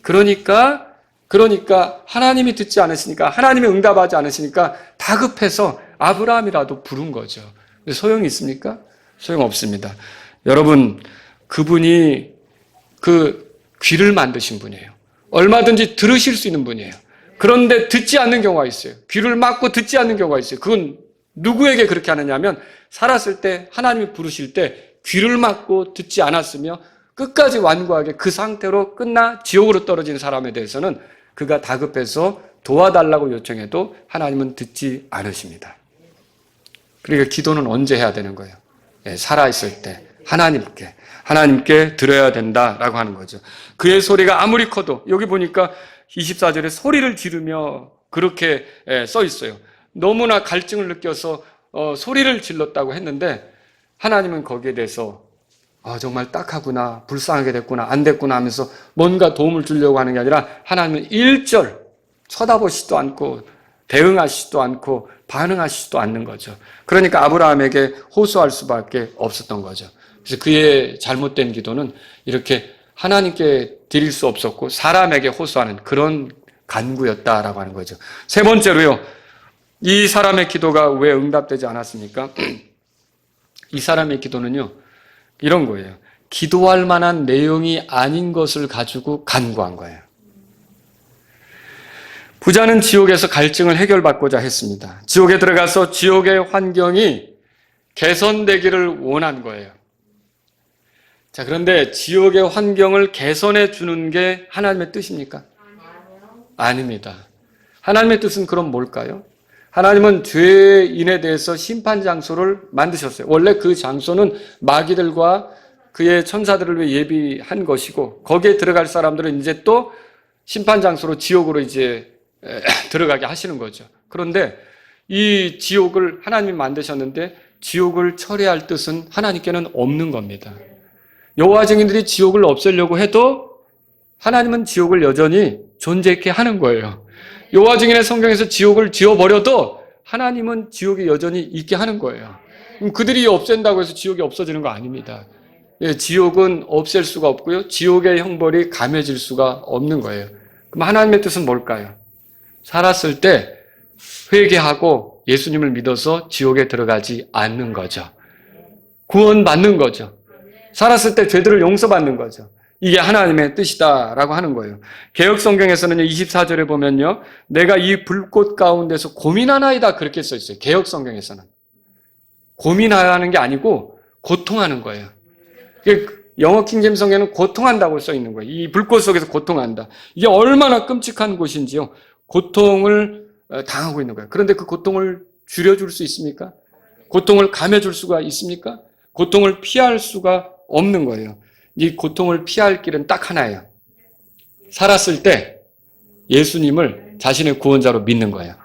그러니까 하나님이 듣지 않으시니까, 하나님이 응답하지 않으시니까 다급해서 아브라함이라도 부른 거죠. 소용이 있습니까? 소용없습니다. 여러분, 그분이 그 귀를 만드신 분이에요. 얼마든지 들으실 수 있는 분이에요. 그런데 듣지 않는 경우가 있어요. 귀를 막고 듣지 않는 경우가 있어요. 그건 누구에게 그렇게 하느냐면 살았을 때 하나님이 부르실 때 귀를 막고 듣지 않았으며 끝까지 완고하게 그 상태로 끝나 지옥으로 떨어진 사람에 대해서는 그가 다급해서 도와달라고 요청해도 하나님은 듣지 않으십니다. 그러니까 기도는 언제 해야 되는 거예요? 살아있을 때 하나님께 들어야 된다라고 하는 거죠. 그의 소리가 아무리 커도 여기 보니까 24절에 소리를 지르며 그렇게 써 있어요. 너무나 갈증을 느껴서 소리를 질렀다고 했는데 하나님은 거기에 대해서 정말 딱하구나, 불쌍하게 됐구나, 안 됐구나 하면서 뭔가 도움을 주려고 하는 게 아니라 하나님은 일절 쳐다보시지도 않고 대응하시지도 않고 반응하시지도 않는 거죠. 그러니까 아브라함에게 호소할 수밖에 없었던 거죠. 그래서 그의 잘못된 기도는 이렇게 하나님께 드릴 수 없었고 사람에게 호소하는 그런 간구였다라고 하는 거죠. 세 번째로요. 이 사람의 기도가 왜 응답되지 않았습니까? 이 사람의 기도는요. 이런 거예요. 기도할 만한 내용이 아닌 것을 가지고 간구한 거예요. 부자는 지옥에서 갈증을 해결받고자 했습니다. 지옥에 들어가서 지옥의 환경이 개선되기를 원한 거예요. 자, 그런데 지옥의 환경을 개선해 주는 게 하나님의 뜻입니까? 아닙니다. 하나님의 뜻은 그럼 뭘까요? 하나님은 죄인에 대해서 심판 장소를 만드셨어요. 원래 그 장소는 마귀들과 그의 천사들을 위해 예비한 것이고 거기에 들어갈 사람들은 이제 또 심판 장소로 지옥으로 이제 들어가게 하시는 거죠. 그런데 이 지옥을 하나님이 만드셨는데 지옥을 처리할 뜻은 하나님께는 없는 겁니다. 여호와 증인들이 지옥을 없애려고 해도 하나님은 지옥을 여전히 존재케 하는 거예요. 여호와 증인의 성경에서 지옥을 지워버려도 하나님은 지옥이 여전히 있게 하는 거예요. 그들이 없앤다고 해서 지옥이 없어지는 거 아닙니다. 지옥은 없앨 수가 없고요. 지옥의 형벌이 감해질 수가 없는 거예요. 그럼 하나님의 뜻은 뭘까요? 살았을 때 회개하고 예수님을 믿어서 지옥에 들어가지 않는 거죠. 구원받는 거죠. 살았을 때 죄들을 용서받는 거죠. 이게 하나님의 뜻이다라고 하는 거예요. 개역성경에서는요, 24절에 보면요, 내가 이 불꽃 가운데서 고민하나이다 그렇게 써 있어요. 개역성경에서는. 고민하는 게 아니고 고통하는 거예요. 영어 킹제임스 성경에는 고통한다고 써 있는 거예요. 이 불꽃 속에서 고통한다. 이게 얼마나 끔찍한 곳인지요. 고통을 당하고 있는 거예요. 그런데 그 고통을 줄여줄 수 있습니까? 고통을 감해줄 수가 있습니까? 고통을 피할 수가 없는 거예요. 이 고통을 피할 길은 딱 하나예요. 살았을 때 예수님을 자신의 구원자로 믿는 거예요.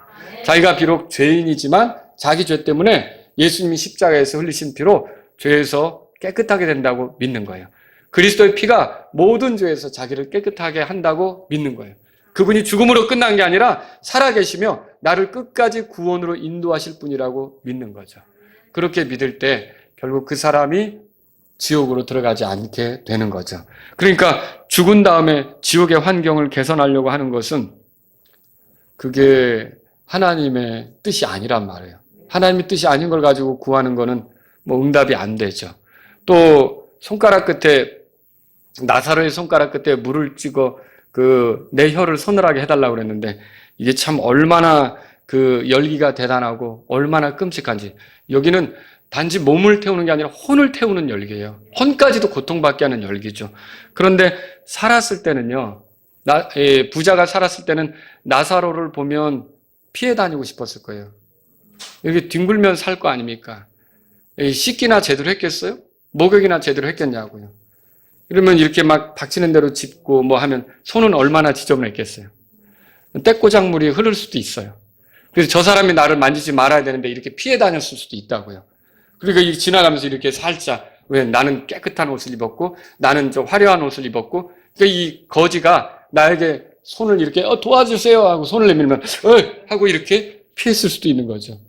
자기가 비록 죄인이지만 자기 죄 때문에 예수님이 십자가에서 흘리신 피로 죄에서 깨끗하게 된다고 믿는 거예요. 그리스도의 피가 모든 죄에서 자기를 깨끗하게 한다고 믿는 거예요. 그분이 죽음으로 끝난 게 아니라 살아계시며 나를 끝까지 구원으로 인도하실 분이라고 믿는 거죠. 그렇게 믿을 때 결국 그 사람이 지옥으로 들어가지 않게 되는 거죠. 그러니까 죽은 다음에 지옥의 환경을 개선하려고 하는 것은 그게 하나님의 뜻이 아니란 말이에요. 하나님의 뜻이 아닌 걸 가지고 구하는 거는 뭐 응답이 안 되죠. 또 손가락 끝에 나사로의 손가락 끝에 물을 찍어 내 혀를 서늘하게 해달라고 그랬는데 이게 참 얼마나 그 열기가 대단하고 얼마나 끔찍한지. 여기는 단지 몸을 태우는 게 아니라 혼을 태우는 열기예요. 혼까지도 고통받게 하는 열기죠. 그런데 살았을 때는요, 부자가 살았을 때는 나사로를 보면 피해 다니고 싶었을 거예요. 여기 뒹굴면 살 거 아닙니까? 씻기나 제대로 했겠어요? 목욕이나 제대로 했겠냐고요. 이러면 이렇게 막 닥치는 대로 짚고 뭐 하면 손은 얼마나 지저분했겠어요. 떼꼬작물이 흐를 수도 있어요. 그래서 저 사람이 나를 만지지 말아야 되는데 이렇게 피해 다녔을 수도 있다고요. 그러니까 지나가면서 이렇게 살짝, 왜 나는 깨끗한 옷을 입었고 나는 좀 화려한 옷을 입었고, 그러니까 이 거지가 나에게 손을 이렇게 도와주세요 하고 손을 내밀면 하고 이렇게 피했을 수도 있는 거죠.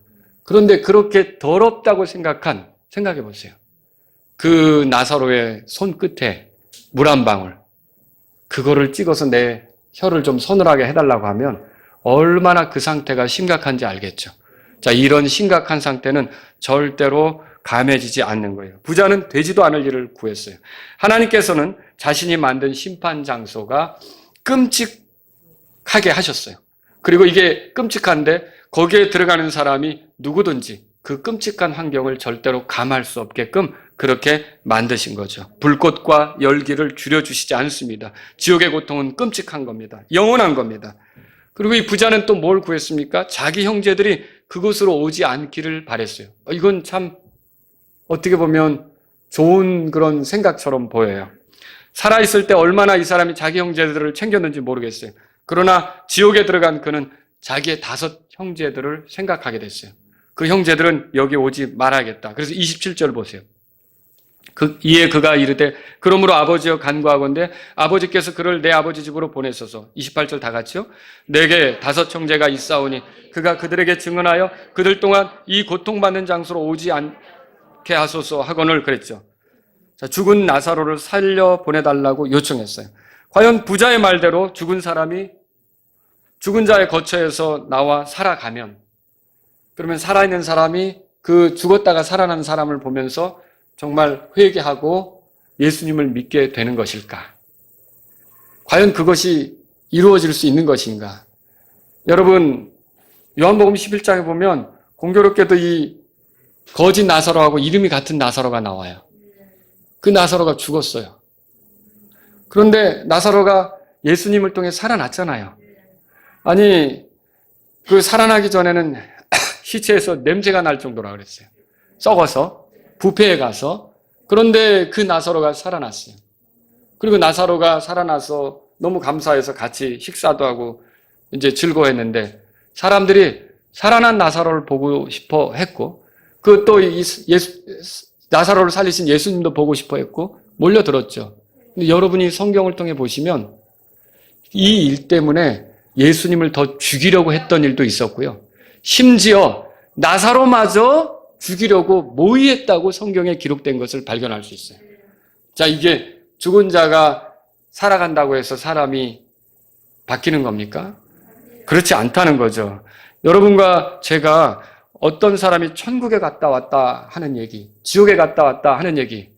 그런데 그렇게 더럽다고 생각해 보세요. 그 나사로의 손끝에 물 한 방울, 그거를 찍어서 내 혀를 좀 서늘하게 해달라고 하면 얼마나 그 상태가 심각한지 알겠죠. 자, 이런 심각한 상태는 절대로 감해지지 않는 거예요. 부자는 되지도 않을 일을 구했어요. 하나님께서는 자신이 만든 심판 장소가 끔찍하게 하셨어요. 그리고 이게 끔찍한데 거기에 들어가는 사람이 누구든지 그 끔찍한 환경을 절대로 감할 수 없게끔 그렇게 만드신 거죠. 불꽃과 열기를 줄여주시지 않습니다. 지옥의 고통은 끔찍한 겁니다. 영원한 겁니다. 그리고 이 부자는 또 뭘 구했습니까? 자기 형제들이 그곳으로 오지 않기를 바랬어요. 이건 참 어떻게 보면 좋은 그런 생각처럼 보여요. 살아있을 때 얼마나 이 사람이 자기 형제들을 챙겼는지 모르겠어요. 그러나 지옥에 들어간 그는 자기의 5 형제들을 생각하게 됐어요. 그 형제들은 여기 오지 말아야겠다. 그래서 27절 보세요. 이에 그가 이르되 그러므로 아버지여 간구하건대 아버지께서 그를 내 아버지 집으로 보내소서. 28절 다 같이요. 내게 5 형제가 있사오니 그가 그들에게 증언하여 그들 동안 이 고통받는 장소로 오지 않게 하소서 하거늘 그랬죠. 자, 죽은 나사로를 살려 보내달라고 요청했어요. 과연 부자의 말대로 죽은 사람이 죽은 자의 거처에서 나와 살아가면, 그러면 살아있는 사람이 그 죽었다가 살아난 사람을 보면서 정말 회개하고 예수님을 믿게 되는 것일까? 과연 그것이 이루어질 수 있는 것인가? 여러분, 요한복음 11장에 보면 공교롭게도 이 거짓 나사로하고 이름이 같은 나사로가 나와요. 그 나사로가 죽었어요. 그런데 나사로가 예수님을 통해 살아났잖아요. 아니, 그 살아나기 전에는 시체에서 냄새가 날 정도라 그랬어요. 썩어서 부패에 가서. 그런데 그 나사로가 살아났어요. 그리고 나사로가 살아나서 너무 감사해서 같이 식사도 하고 이제 즐거워했는데 사람들이 살아난 나사로를 보고 싶어 했고 그 또 나사로를 살리신 예수님도 보고 싶어 했고 몰려들었죠. 근데 여러분이 성경을 통해 보시면 이 일 때문에 예수님을 더 죽이려고 했던 일도 있었고요. 심지어 나사로마저 죽이려고 모의했다고 성경에 기록된 것을 발견할 수 있어요. 자, 이게 죽은 자가 살아간다고 해서 사람이 바뀌는 겁니까? 그렇지 않다는 거죠. 여러분과 제가 어떤 사람이 천국에 갔다 왔다 하는 얘기, 지옥에 갔다 왔다 하는 얘기,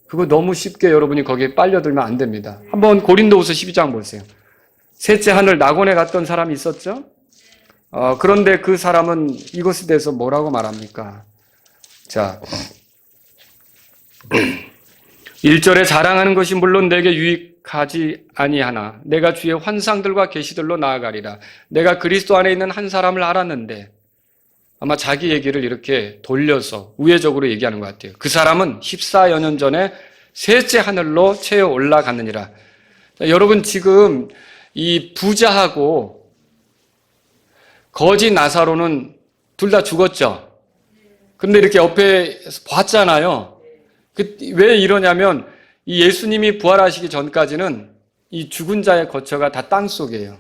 그거 너무 쉽게 여러분이 거기에 빨려들면 안 됩니다. 한번 고린도후서 12장 보세요. 셋째 하늘 낙원에 갔던 사람이 있었죠? 그런데 그 사람은 이것에 대해서 뭐라고 말합니까? 자, 1절에 자랑하는 것이 물론 내게 유익하지 아니하나 내가 주의 환상들과 계시들로 나아가리라. 내가 그리스도 안에 있는 한 사람을 알았는데, 아마 자기 얘기를 이렇게 돌려서 우회적으로 얘기하는 것 같아요. 그 사람은 14여 년 전에 셋째 하늘로 채어 올라갔느니라. 자, 여러분 지금 이 부자하고 거지 나사로는 둘 다 죽었죠. 그런데 이렇게 옆에 봤잖아요. 왜 이러냐면 이 예수님이 부활하시기 전까지는 이 죽은 자의 거처가 다 땅속이에요.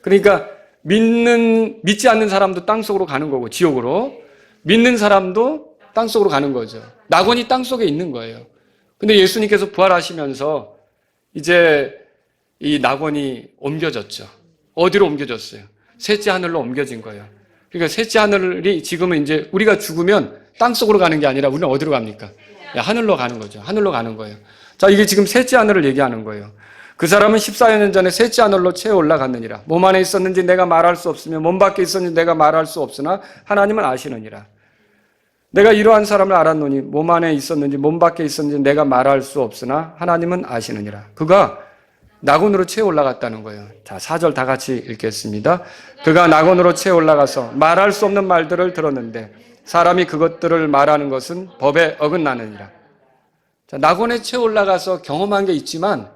그러니까 믿지 않는 사람도 땅속으로 가는 거고 지옥으로, 믿는 사람도 땅속으로 가는 거죠. 낙원이 땅속에 있는 거예요. 근데 예수님께서 부활하시면서 이제 이 낙원이 옮겨졌죠. 어디로 옮겨졌어요? 셋째 하늘로 옮겨진 거예요. 그러니까 셋째 하늘이 지금은 이제 우리가 죽으면 땅속으로 가는 게 아니라 우리는 어디로 갑니까? 하늘로 가는 거죠. 하늘로 가는 거예요. 자, 이게 지금 셋째 하늘을 얘기하는 거예요. 그 사람은 14여 년 전에 셋째 하늘로 채어 올라갔느니라. 몸 안에 있었는지 내가 말할 수 없으며 몸 밖에 있었는지 내가 말할 수 없으나 하나님은 아시느니라. 내가 이러한 사람을 알았노니 몸 안에 있었는지 몸 밖에 있었는지 내가 말할 수 없으나 하나님은 아시느니라. 그가 낙원으로 채어 올라갔다는 거예요. 자, 4절 다 같이 읽겠습니다. 그가 낙원으로 채어 올라가서 말할 수 없는 말들을 들었는데 사람이 그것들을 말하는 것은 법에 어긋나느니라. 자, 낙원에 채어 올라가서 경험한 게 있지만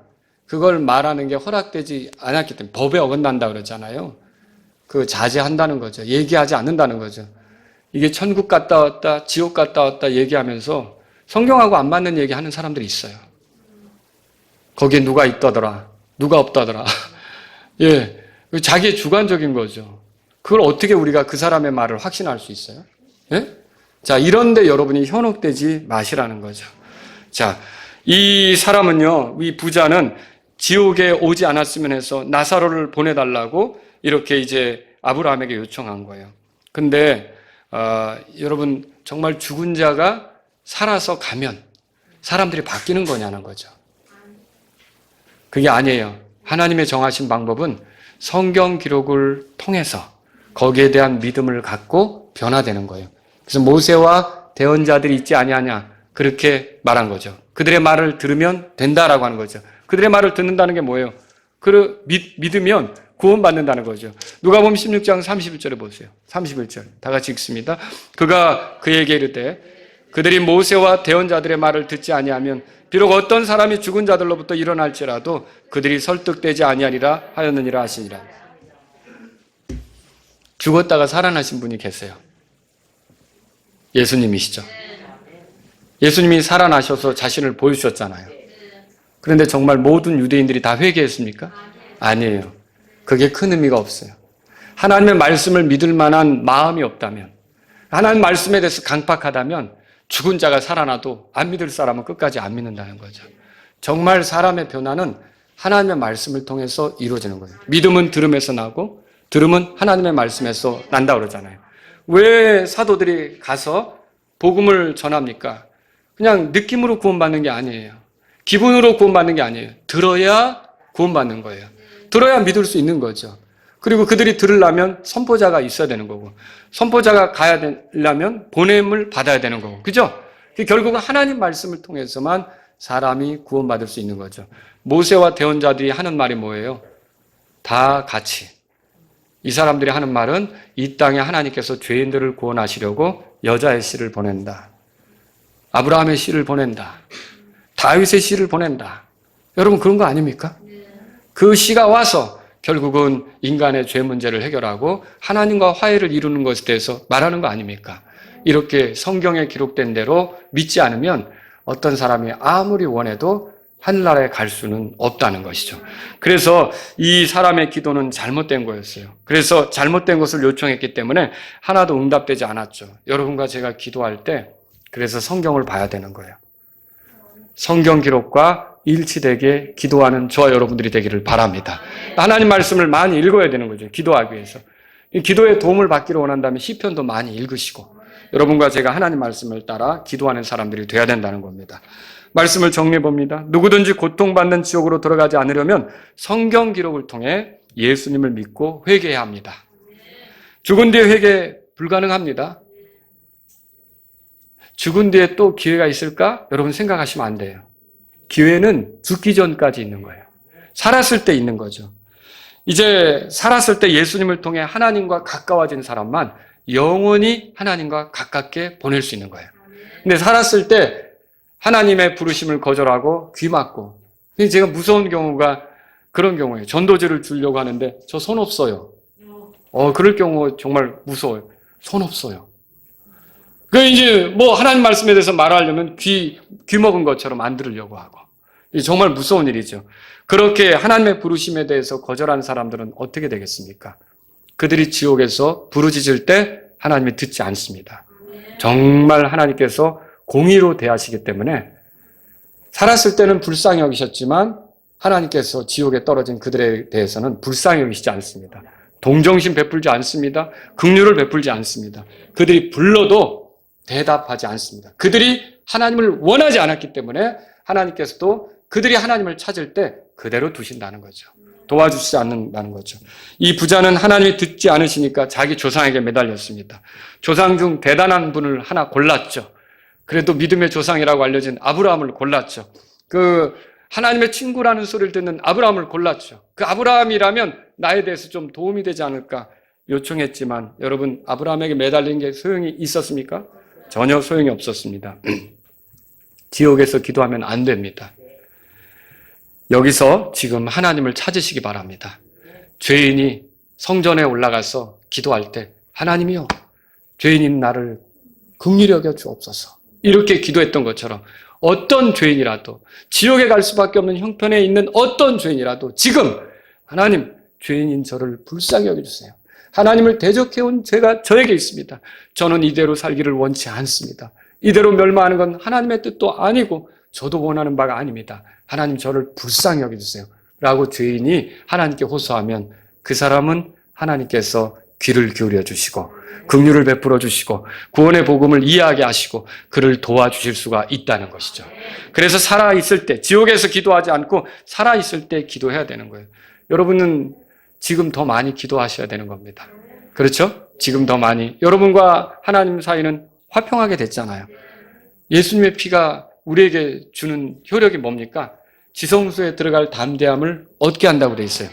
그걸 말하는 게 허락되지 않았기 때문에 법에 어긋난다 그러잖아요. 그 자제한다는 거죠. 얘기하지 않는다는 거죠. 이게 천국 갔다 왔다, 지옥 갔다 왔다 얘기하면서 성경하고 안 맞는 얘기하는 사람들이 있어요. 거기에 누가 있다더라, 누가 없다더라. 예, 자기의 주관적인 거죠. 그걸 어떻게 우리가 그 사람의 말을 확신할 수 있어요? 예? 자, 이런데 여러분이 현혹되지 마시라는 거죠. 자, 이 사람은요, 이 부자는 지옥에 오지 않았으면 해서 나사로를 보내달라고 이렇게 이제 아브라함에게 요청한 거예요. 근데 여러분 정말 죽은 자가 살아서 가면 사람들이 바뀌는 거냐는 거죠. 그게 아니에요. 하나님의 정하신 방법은 성경 기록을 통해서 거기에 대한 믿음을 갖고 변화되는 거예요. 그래서 모세와 대언자들이 있지 아니하냐 그렇게 말한 거죠. 그들의 말을 들으면 된다라고 하는 거죠. 그들의 말을 듣는다는 게 뭐예요? 믿으면 구원받는다는 거죠. 누가복음 16장 31절에 보세요. 31절 다 같이 읽습니다. 그가 그에게 이르되 그들이 모세와 대언자들의 말을 듣지 아니하면 비록 어떤 사람이 죽은 자들로부터 일어날지라도 그들이 설득되지 아니하리라 하였느니라 하시니라. 죽었다가 살아나신 분이 계세요. 예수님이시죠. 예수님이 살아나셔서 자신을 보여주셨잖아요. 그런데 정말 모든 유대인들이 다 회개했습니까? 아니에요. 그게 큰 의미가 없어요. 하나님의 말씀을 믿을 만한 마음이 없다면, 하나님 말씀에 대해서 강팍하다면 죽은 자가 살아나도 안 믿을 사람은 끝까지 안 믿는다는 거죠. 정말 사람의 변화는 하나님의 말씀을 통해서 이루어지는 거예요. 믿음은 들음에서 나고 들음은 하나님의 말씀에서 난다 그러잖아요. 왜 사도들이 가서 복음을 전합니까? 그냥 느낌으로 구원받는 게 아니에요. 기분으로 구원받는 게 아니에요. 들어야 구원받는 거예요. 들어야 믿을 수 있는 거죠. 그리고 그들이 들으려면 선포자가 있어야 되는 거고, 선포자가 가야 되려면 보냄을 받아야 되는 거고, 그죠? 결국은 하나님 말씀을 통해서만 사람이 구원받을 수 있는 거죠. 모세와 대언자들이 하는 말이 뭐예요? 다 같이. 이 사람들이 하는 말은 이 땅에 하나님께서 죄인들을 구원하시려고 여자의 씨를 보낸다. 아브라함의 씨를 보낸다. 다윗의 씨를 보낸다. 여러분 그런 거 아닙니까? 그 씨가 와서 결국은 인간의 죄 문제를 해결하고 하나님과 화해를 이루는 것에 대해서 말하는 거 아닙니까? 이렇게 성경에 기록된 대로 믿지 않으면 어떤 사람이 아무리 원해도 하늘나라에 갈 수는 없다는 것이죠. 그래서 이 사람의 기도는 잘못된 거였어요. 그래서 잘못된 것을 요청했기 때문에 하나도 응답되지 않았죠. 여러분과 제가 기도할 때 그래서 성경을 봐야 되는 거예요. 성경 기록과 일치되게 기도하는 저와 여러분들이 되기를 바랍니다. 하나님 말씀을 많이 읽어야 되는 거죠. 기도하기 위해서. 기도에 도움을 받기를 원한다면 시편도 많이 읽으시고 여러분과 제가 하나님 말씀을 따라 기도하는 사람들이 돼야 된다는 겁니다. 말씀을 정리해 봅니다. 누구든지 고통받는 지옥으로 들어가지 않으려면 성경 기록을 통해 예수님을 믿고 회개해야 합니다. 죽은 뒤에 회개 불가능합니다. 죽은 뒤에 또 기회가 있을까? 여러분 생각하시면 안 돼요. 기회는 죽기 전까지 있는 거예요. 살았을 때 있는 거죠. 이제 살았을 때 예수님을 통해 하나님과 가까워진 사람만 영원히 하나님과 가깝게 보낼 수 있는 거예요. 근데 살았을 때 하나님의 부르심을 거절하고 귀 막고, 제가 무서운 경우가 그런 경우예요. 전도지를 주려고 하는데 저 손 없어요. 그럴 경우 정말 무서워요. 손 없어요. 그 이제 뭐 하나님 말씀에 대해서 말하려면 귀 먹은 것처럼 안 들으려고 하고. 정말 무서운 일이죠. 그렇게 하나님의 부르심에 대해서 거절한 사람들은 어떻게 되겠습니까? 그들이 지옥에서 부르짖을 때 하나님이 듣지 않습니다. 정말 하나님께서 공의로 대하시기 때문에 살았을 때는 불쌍히 여기셨지만 하나님께서 지옥에 떨어진 그들에 대해서는 불쌍히 여기시지 않습니다. 동정심 베풀지 않습니다. 긍휼을 베풀지 않습니다. 그들이 불러도 대답하지 않습니다. 그들이 하나님을 원하지 않았기 때문에 하나님께서도 그들이 하나님을 찾을 때 그대로 두신다는 거죠. 도와주시지 않는다는 거죠. 이 부자는 하나님이 듣지 않으시니까 자기 조상에게 매달렸습니다. 조상 중 대단한 분을 하나 골랐죠. 그래도 믿음의 조상이라고 알려진 아브라함을 골랐죠. 그 하나님의 친구라는 소리를 듣는 아브라함을 골랐죠. 그 아브라함이라면 나에 대해서 좀 도움이 되지 않을까 요청했지만 여러분 아브라함에게 매달린 게 소용이 있었습니까? 전혀 소용이 없었습니다. 지옥에서 기도하면 안 됩니다. 여기서 지금 하나님을 찾으시기 바랍니다. 죄인이 성전에 올라가서 기도할 때 하나님이여 죄인인 나를 긍휼히 여겨 주옵소서 이렇게 기도했던 것처럼 어떤 죄인이라도 지옥에 갈 수밖에 없는 형편에 있는 어떤 죄인이라도 지금 하나님 죄인인 저를 불쌍히 여겨주세요. 하나님을 대적해온 죄가 저에게 있습니다. 저는 이대로 살기를 원치 않습니다. 이대로 멸망하는 건 하나님의 뜻도 아니고 저도 원하는 바가 아닙니다. 하나님 저를 불쌍히 여겨주세요. 라고 죄인이 하나님께 호소하면 그 사람은 하나님께서 귀를 기울여 주시고 긍휼을 베풀어 주시고 구원의 복음을 이해하게 하시고 그를 도와주실 수가 있다는 것이죠. 그래서 살아있을 때 지옥에서 기도하지 않고 살아있을 때 기도해야 되는 거예요. 여러분은 지금 더 많이 기도하셔야 되는 겁니다. 그렇죠? 지금 더 많이. 여러분과 하나님 사이는 화평하게 됐잖아요. 예수님의 피가 우리에게 주는 효력이 뭡니까? 지성소에 들어갈 담대함을 얻게 한다고 돼 있어요.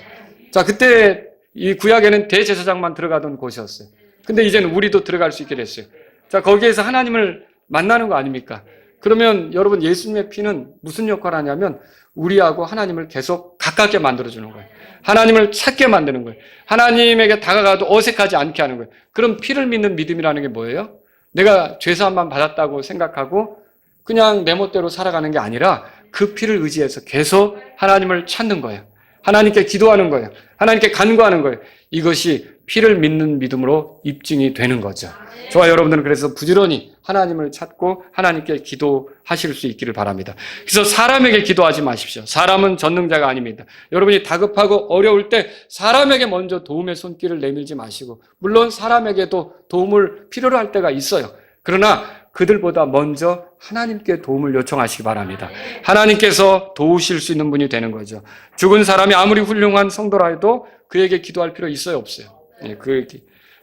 자, 그때 이 구약에는 대제사장만 들어가던 곳이었어요. 근데 이제는 우리도 들어갈 수 있게 됐어요. 자, 거기에서 하나님을 만나는 거 아닙니까? 그러면 여러분 예수님의 피는 무슨 역할을 하냐면 우리하고 하나님을 계속 가깝게 만들어주는 거예요. 하나님을 찾게 만드는 거예요. 하나님에게 다가가도 어색하지 않게 하는 거예요. 그럼 피를 믿는 믿음이라는 게 뭐예요? 내가 죄사함만 받았다고 생각하고 그냥 내 멋대로 살아가는 게 아니라 그 피를 의지해서 계속 하나님을 찾는 거예요. 하나님께 기도하는 거예요. 하나님께 간구하는 거예요. 이것이 피를 믿는 믿음으로 입증이 되는 거죠. 저와 여러분들은 그래서 부지런히 하나님을 찾고 하나님께 기도하실 수 있기를 바랍니다. 그래서 사람에게 기도하지 마십시오. 사람은 전능자가 아닙니다. 여러분이 다급하고 어려울 때 사람에게 먼저 도움의 손길을 내밀지 마시고, 물론 사람에게도 도움을 필요로 할 때가 있어요. 그러나 그들보다 먼저 하나님께 도움을 요청하시기 바랍니다. 하나님께서 도우실 수 있는 분이 되는 거죠. 죽은 사람이 아무리 훌륭한 성도라 해도 그에게 기도할 필요 있어요, 없어요?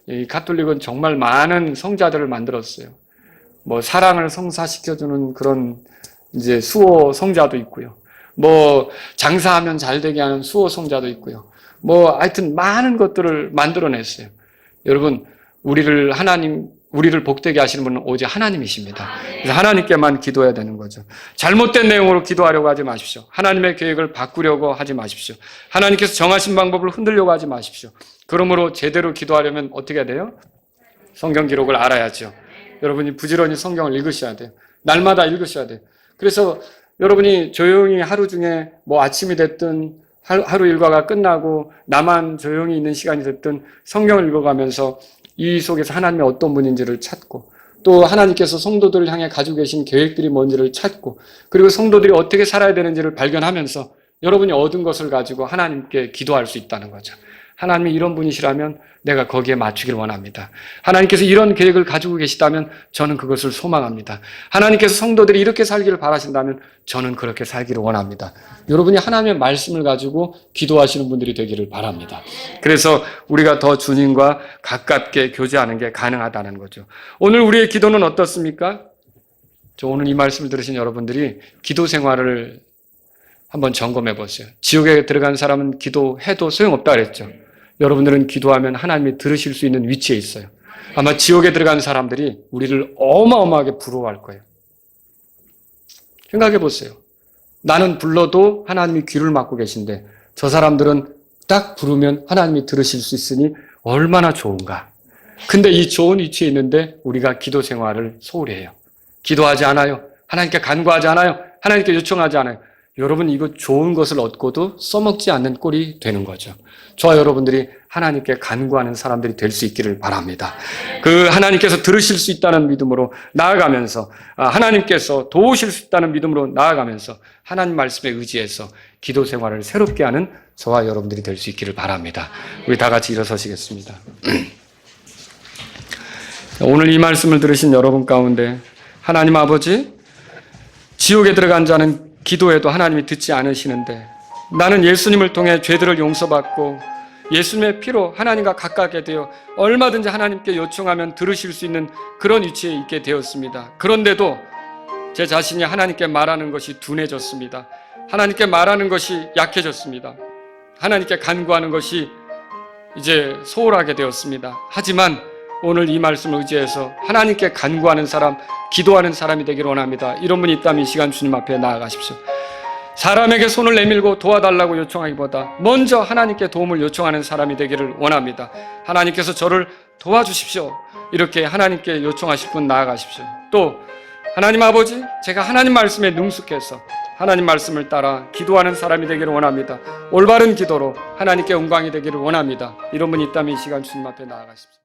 이 가톨릭은 정말 많은 성자들을 만들었어요. 뭐 사랑을 성사시켜주는 그런 이제 수호 성자도 있고요. 뭐 장사하면 잘 되게 하는 수호 성자도 있고요. 뭐 하여튼 많은 것들을 만들어냈어요. 여러분, 우리를 복되게 하시는 분은 오직 하나님이십니다. 그래서 하나님께만 기도해야 되는 거죠. 잘못된 내용으로 기도하려고 하지 마십시오. 하나님의 계획을 바꾸려고 하지 마십시오. 하나님께서 정하신 방법을 흔들려고 하지 마십시오. 그러므로 제대로 기도하려면 어떻게 해야 돼요? 성경 기록을 알아야죠. 여러분이 부지런히 성경을 읽으셔야 돼요. 날마다 읽으셔야 돼요. 그래서 여러분이 조용히 하루 중에 뭐 아침이 됐든 하루 일과가 끝나고 나만 조용히 있는 시간이 됐든 성경을 읽어가면서 이 속에서 하나님의 어떤 분인지를 찾고, 또 하나님께서 성도들을 향해 가지고 계신 계획들이 뭔지를 찾고, 그리고 성도들이 어떻게 살아야 되는지를 발견하면서 여러분이 얻은 것을 가지고 하나님께 기도할 수 있다는 거죠. 하나님이 이런 분이시라면 내가 거기에 맞추길 원합니다. 하나님께서 이런 계획을 가지고 계시다면 저는 그것을 소망합니다. 하나님께서 성도들이 이렇게 살기를 바라신다면 저는 그렇게 살기를 원합니다. 여러분이 하나님의 말씀을 가지고 기도하시는 분들이 되기를 바랍니다. 그래서 우리가 더 주님과 가깝게 교제하는 게 가능하다는 거죠. 오늘 우리의 기도는 어떻습니까? 저 오늘 이 말씀을 들으신 여러분들이 기도 생활을 한번 점검해 보세요. 지옥에 들어간 사람은 기도해도 소용없다 그랬죠. 여러분들은 기도하면 하나님이 들으실 수 있는 위치에 있어요. 아마 지옥에 들어간 사람들이 우리를 어마어마하게 부러워할 거예요. 생각해 보세요. 나는 불러도 하나님이 귀를 막고 계신데 저 사람들은 딱 부르면 하나님이 들으실 수 있으니 얼마나 좋은가. 근데 이 좋은 위치에 있는데 우리가 기도 생활을 소홀히 해요. 기도하지 않아요. 하나님께 간구하지 않아요. 하나님께 요청하지 않아요. 여러분, 이거 좋은 것을 얻고도 써먹지 않는 꼴이 되는 거죠. 저와 여러분들이 하나님께 간구하는 사람들이 될 수 있기를 바랍니다. 그 하나님께서 들으실 수 있다는 믿음으로 나아가면서, 하나님께서 도우실 수 있다는 믿음으로 나아가면서 하나님 말씀에 의지해서 기도 생활을 새롭게 하는 저와 여러분들이 될 수 있기를 바랍니다. 우리 다 같이 일어서시겠습니다. 오늘 이 말씀을 들으신 여러분 가운데 하나님 아버지, 지옥에 들어간 자는 기도해도 하나님이 듣지 않으시는데 나는 예수님을 통해 죄들을 용서받고 예수님의 피로 하나님과 가깝게 되어 얼마든지 하나님께 요청하면 들으실 수 있는 그런 위치에 있게 되었습니다. 그런데도 제 자신이 하나님께 말하는 것이 둔해졌습니다. 하나님께 말하는 것이 약해졌습니다. 하나님께 간구하는 것이 이제 소홀하게 되었습니다. 하지만 오늘 이 말씀을 의지해서 하나님께 간구하는 사람, 기도하는 사람이 되기를 원합니다. 이런 분이 있다면 이 시간 주님 앞에 나아가십시오. 사람에게 손을 내밀고 도와달라고 요청하기보다 먼저 하나님께 도움을 요청하는 사람이 되기를 원합니다. 하나님께서 저를 도와주십시오. 이렇게 하나님께 요청하실 분 나아가십시오. 또 하나님 아버지, 제가 하나님 말씀에 능숙해서 하나님 말씀을 따라 기도하는 사람이 되기를 원합니다. 올바른 기도로 하나님께 영광이 되기를 원합니다. 이런 분이 있다면 이 시간 주님 앞에 나아가십시오.